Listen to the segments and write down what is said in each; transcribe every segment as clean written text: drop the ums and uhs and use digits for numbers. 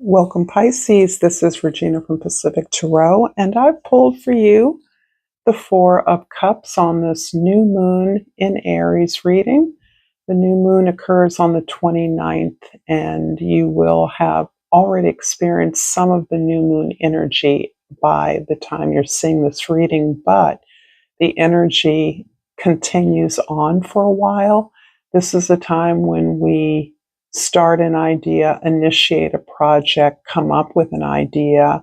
Welcome, Pisces. This is Regina from Pacific Tarot, and I've pulled for you the Four of Cups on this new moon in Aries reading. The new moon occurs on the 29th, and you will have already experienced some of the new moon energy by the time you're seeing this reading, but the energy continues on for a while. This is a time when we start an idea, initiate a project, come up with an idea,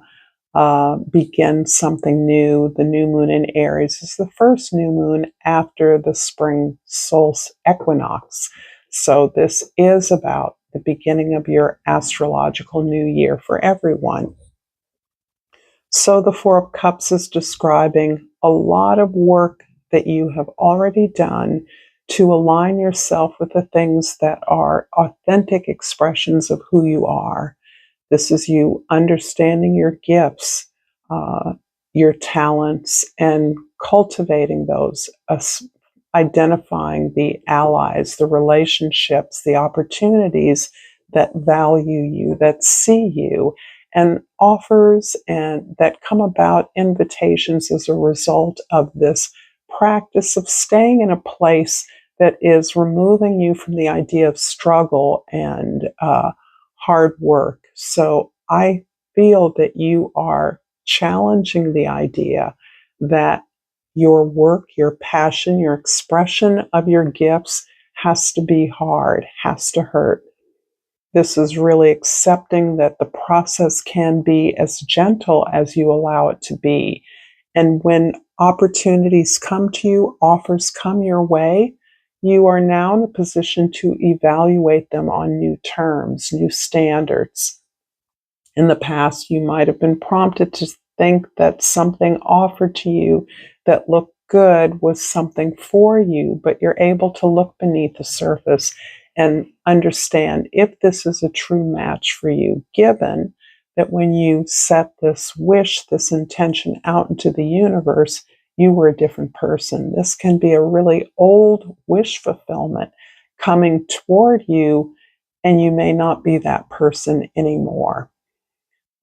begin something new. The new moon in Aries is the first new moon after the spring solstice equinox. So this is about the beginning of your astrological new year for everyone. So the Four of Cups is describing a lot of work that you have already done to align yourself with the things that are authentic expressions of who you are. This is you understanding your gifts, your talents, and cultivating those, identifying the allies, the relationships, the opportunities that value you, that see you, and offers and that come about, invitations as a result of this practice of staying in a place that is removing you from the idea of struggle and hard work. So I feel that you are challenging the idea that your work, your passion, your expression of your gifts has to be hard, has to hurt. This is really accepting that the process can be as gentle as you allow it to be. And when opportunities come to you, offers come your way, you are now in a position to evaluate them on new terms, new standards. In the past, you might have been prompted to think that something offered to you that looked good was something for you, but you're able to look beneath the surface and understand if this is a true match for you, given that when you set this wish, this intention out into the universe, you were a different person. This can be a really old wish fulfillment coming toward you, and you may not be that person anymore.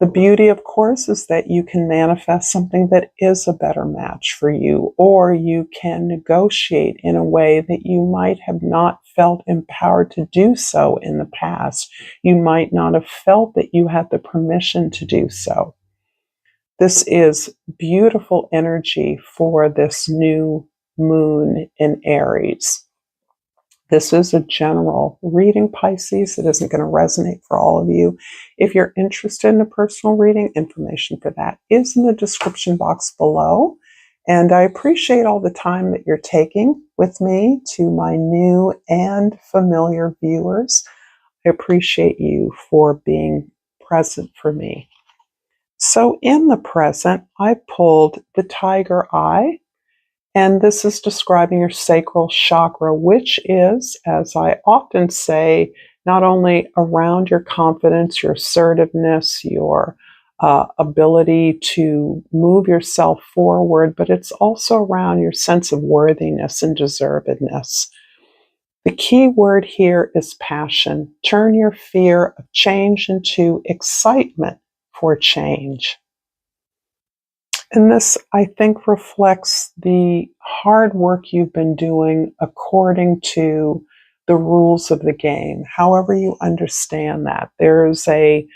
The beauty, of course, is that you can manifest something that is a better match for you, or you can negotiate in a way that you might have not felt empowered to do so in the past. You might not have felt that you had the permission to do so. This is beautiful energy for this new moon in Aries. This is a general reading, Pisces. It isn't going to resonate for all of you. If you're interested in a personal reading, information for that is in the description box below. And I appreciate all the time that you're taking with me. To my new and familiar viewers, I appreciate you for being present for me. So in the present, I pulled the Tiger Eye. And this is describing your sacral chakra, which is, as I often say, not only around your confidence, your assertiveness, your ability to move yourself forward, but it's also around your sense of worthiness and deservedness. The key word here is passion. Turn your fear of change into excitement for change. And this, I think, reflects the hard work you've been doing according to the rules of the game, however you understand that. There's a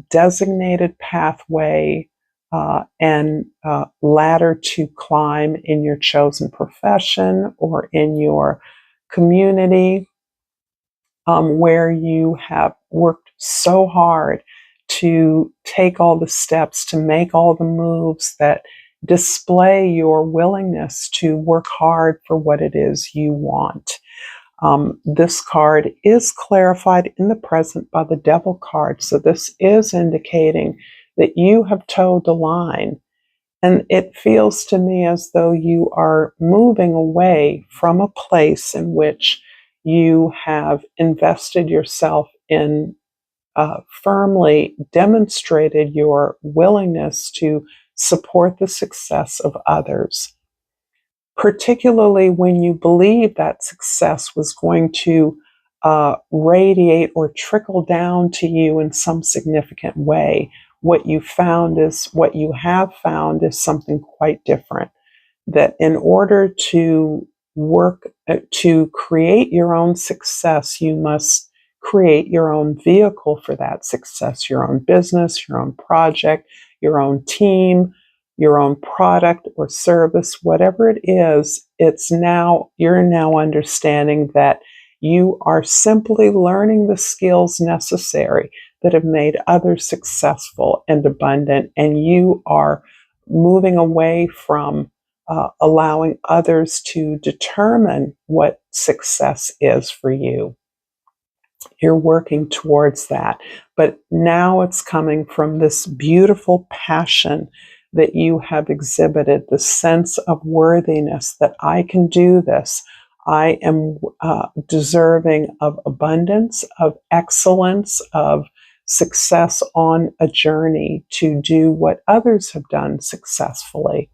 designated pathway and ladder to climb in your chosen profession or in your community, where you have worked so hard to take all the steps, to make all the moves that display your willingness to work hard for what it is you want. This card is clarified in the present by the Devil card, so this is indicating that you have toed the line. And it feels to me as though you are moving away from a place in which you have invested yourself in, firmly demonstrated your willingness to support the success of others, particularly when you believe that success was going to radiate or trickle down to you in some significant way. What you have found is something quite different. That in order to work to create your own success, you must create your own vehicle for that success, your own business, your own project, your own team, your own product or service, whatever it is. You're now understanding that you are simply learning the skills necessary that have made others successful and abundant, and you are moving away from allowing others to determine what success is for you. You're working towards that. But now it's coming from this beautiful passion that you have exhibited, the sense of worthiness that I can do this. I am deserving of abundance, of excellence, of success on a journey to do what others have done successfully.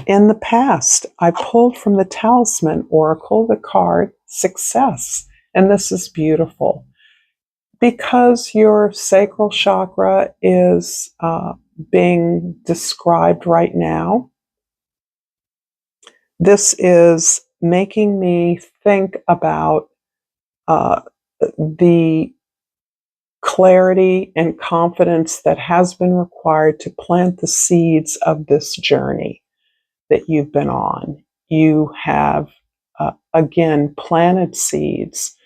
In the past, I pulled from the Talisman Oracle the card Success, and this is beautiful. Because your sacral chakra is being described right now, this is making me think about the clarity and confidence that has been required to plant the seeds of this journey that you've been on. You have, again, planted seeds,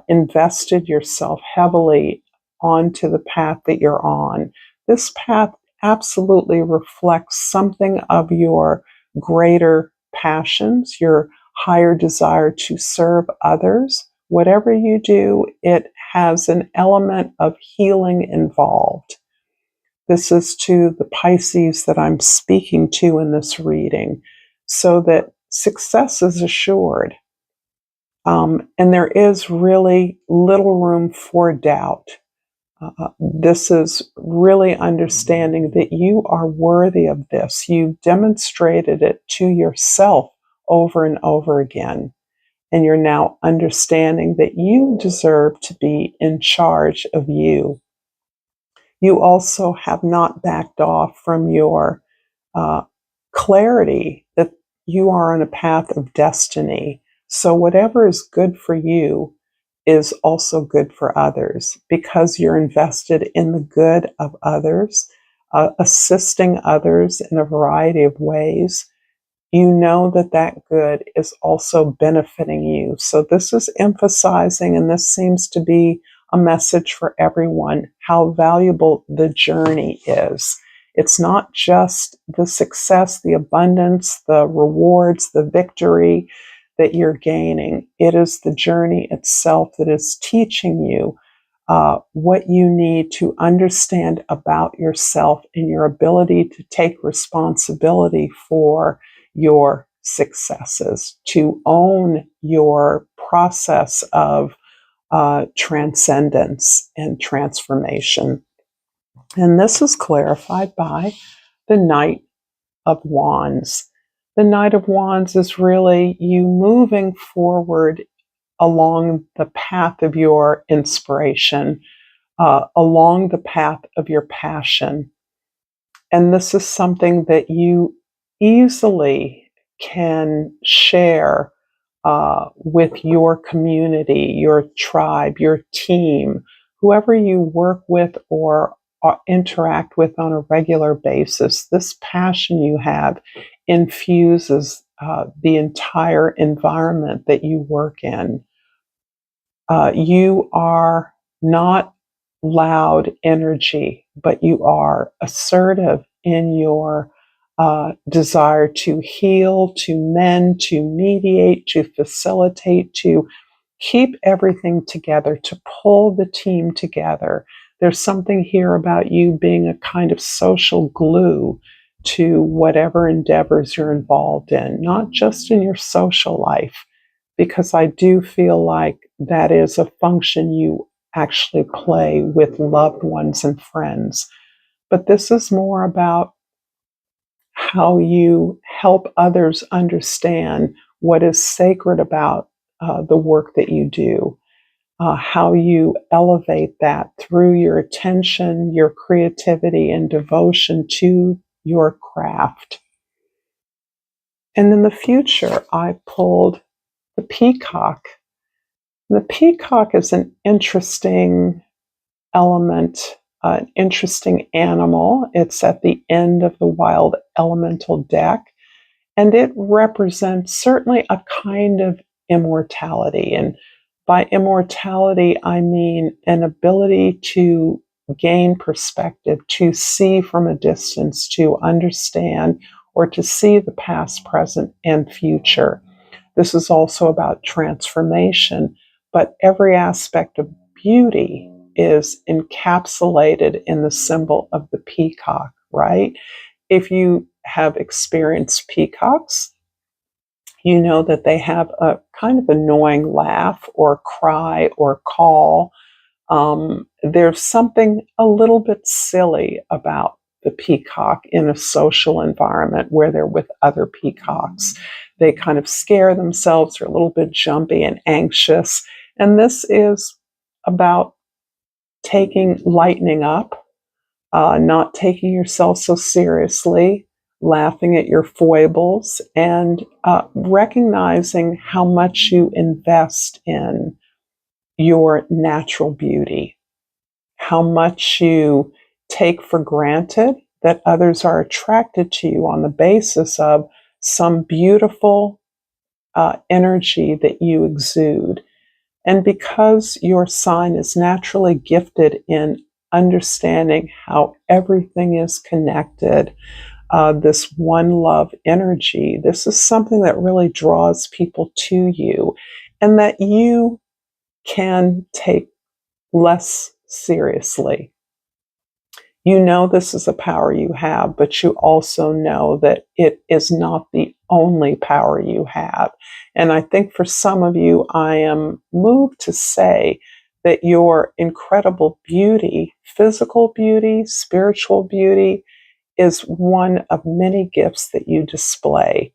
invested yourself heavily onto the path that you're on. This path absolutely reflects something of your greater passions, your higher desire to serve others. Whatever you do, it has an element of healing involved. This is to the Pisces that I'm speaking to in this reading, so that success is assured. And there is really little room for doubt. This is really understanding that you are worthy of this. You've demonstrated it to yourself over and over again. And you're now understanding that you deserve to be in charge of you. You also have not backed off from your clarity that you are on a path of destiny. So whatever is good for you is also good for others, because you're invested in the good of others, assisting others in a variety of ways. You know that that good is also benefiting you. So this is emphasizing, and this seems to be a message for everyone, how valuable the journey is. It's not just the success, the abundance, the rewards, the victory that you're gaining. It is the journey itself that is teaching you what you need to understand about yourself and your ability to take responsibility for your successes, to own your process of transcendence and transformation. And this is clarified by the Knight of Wands. The Knight of Wands is really you moving forward along the path of your inspiration, along the path of your passion. And this is something that you easily can share with your community, your tribe, your team, whoever you work with or interact with on a regular basis. This passion you have infuses the entire environment that you work in. You are not loud energy, but you are assertive in your desire to heal, to mend, to mediate, to facilitate, to keep everything together, to pull the team together. There's something here about you being a kind of social glue to whatever endeavors you're involved in, not just in your social life, because I do feel like that is a function you actually play with loved ones and friends. But this is more about how you help others understand what is sacred about the work that you do, how you elevate that through your attention, your creativity, and devotion to your craft. And in the future, I pulled the peacock. The peacock is an interesting element, an interesting animal. It's at the end of the wild elemental deck, and it represents certainly a kind of immortality. And by immortality, I mean an ability to gain perspective, to see from a distance, to understand, or to see the past, present, and future. This is also about transformation, but every aspect of beauty is encapsulated in the symbol of the peacock, right? If you have experienced peacocks, you know that they have a kind of annoying laugh or cry or call. There's something a little bit silly about the peacock in a social environment where they're with other peacocks. They kind of scare themselves, they're a little bit jumpy and anxious. And this is about lightening up, not taking yourself so seriously, laughing at your foibles, and recognizing how much you invest in your natural beauty, how much you take for granted that others are attracted to you on the basis of some beautiful energy that you exude. And because your sign is naturally gifted in understanding how everything is connected, this one love energy, this is something that really draws people to you and that you can take less seriously. You know this is a power you have, but you also know that it is not the only power you have. And I think for some of you, I am moved to say that your incredible beauty, physical beauty, spiritual beauty, is one of many gifts that you display.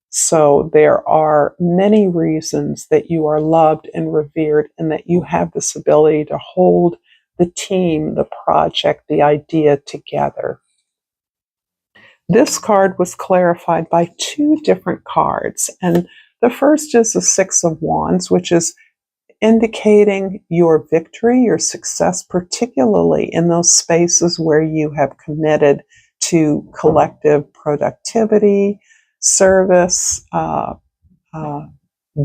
So there are many reasons that you are loved and revered, and that you have this ability to hold the team, the project, the idea together. This card was clarified by two different cards. And the first is the Six of Wands, which is indicating your victory, your success, particularly in those spaces where you have committed to collective productivity, service,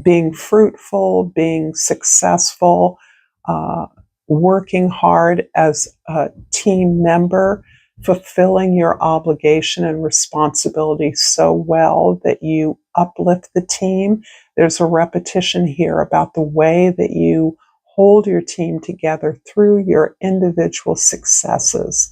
being fruitful, being successful, uh, working hard as a team member, fulfilling your obligation and responsibility so well that you uplift the team. There's a repetition here about the way that you hold your team together through your individual successes.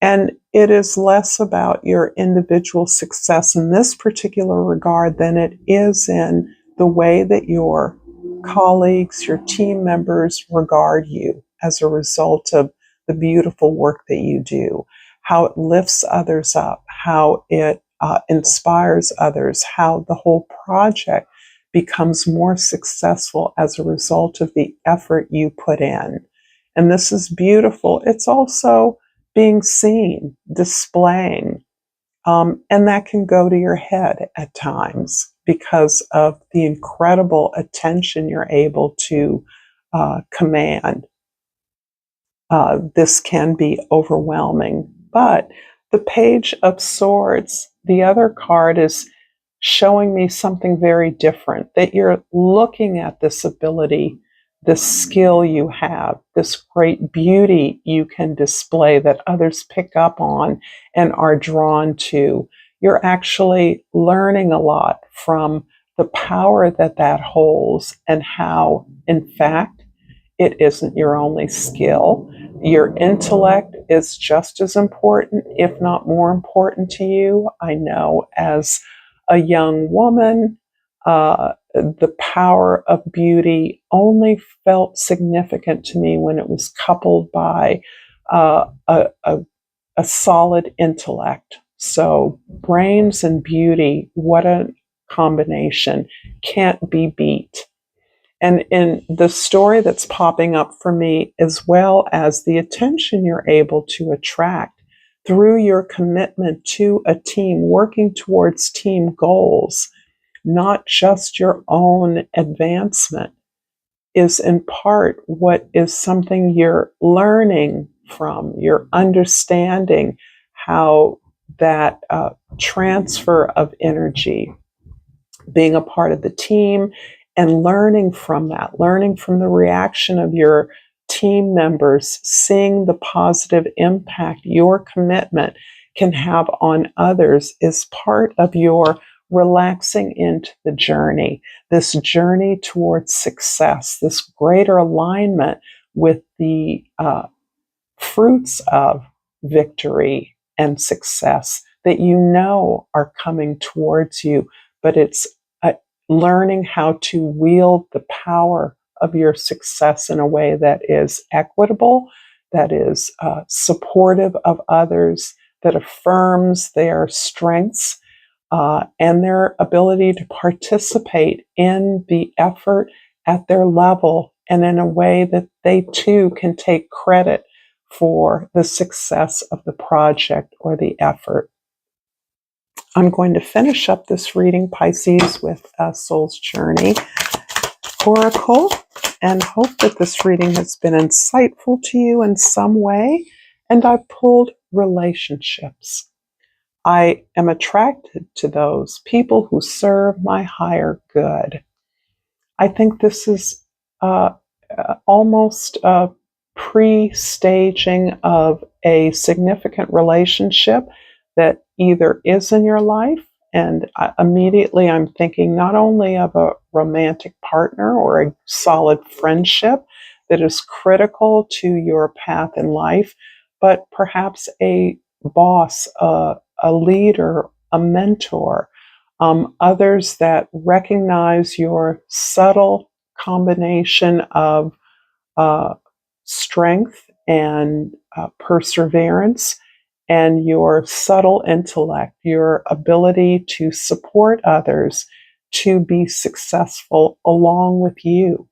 And it is less about your individual success in this particular regard than it is in the way that your colleagues, your team members regard you as a result of the beautiful work that you do, how it lifts others up, how it inspires others, how the whole project becomes more successful as a result of the effort you put in. And this is beautiful. It's also being seen, displaying, and that can go to your head at times because of the incredible attention you're able to command. This can be overwhelming. But the Page of Swords, the other card, is showing me something very different, that you're looking at this ability, this skill you have, this great beauty you can display that others pick up on and are drawn to. You're actually learning a lot from the power that that holds and how, in fact, it isn't your only skill. Your intellect is just as important, if not more important to you. I know as a young woman, the power of beauty only felt significant to me when it was coupled by a solid intellect. So, brains and beauty, what a combination can't be beat. And in the story that's popping up for me, as well as the attention you're able to attract through your commitment to a team, working towards team goals, not just your own advancement, is in part what is something you're learning from. You're understanding how that transfer of energy, being a part of the team and learning from that, learning from the reaction of your team members, seeing the positive impact your commitment can have on others is part of your relaxing into the journey, this journey towards success, this greater alignment with the fruits of victory and success that you know are coming towards you. But it's learning how to wield the power of your success in a way that is equitable, that is supportive of others, that affirms their strengths and their ability to participate in the effort at their level, and in a way that they too can take credit for the success of the project or the effort. I'm going to finish up this reading, Pisces, with Soul's Journey Oracle, and hope that this reading has been insightful to you in some way. And I pulled relationships. I am attracted to those people who serve my higher good. I think this is almost a pre-staging of a significant relationship that either is in your life, and immediately I'm thinking not only of a romantic partner or a solid friendship that is critical to your path in life, but perhaps a boss, a leader, a mentor, others that recognize your subtle combination of strength and perseverance, and your subtle intellect, your ability to support others to be successful along with you.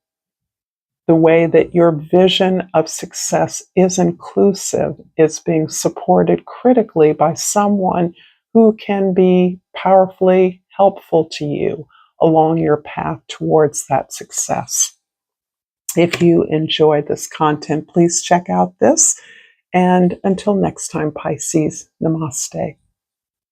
The way that your vision of success is inclusive is being supported critically by someone who can be powerfully helpful to you along your path towards that success. If you enjoy this content, please check out this. And until next time, Pisces, namaste.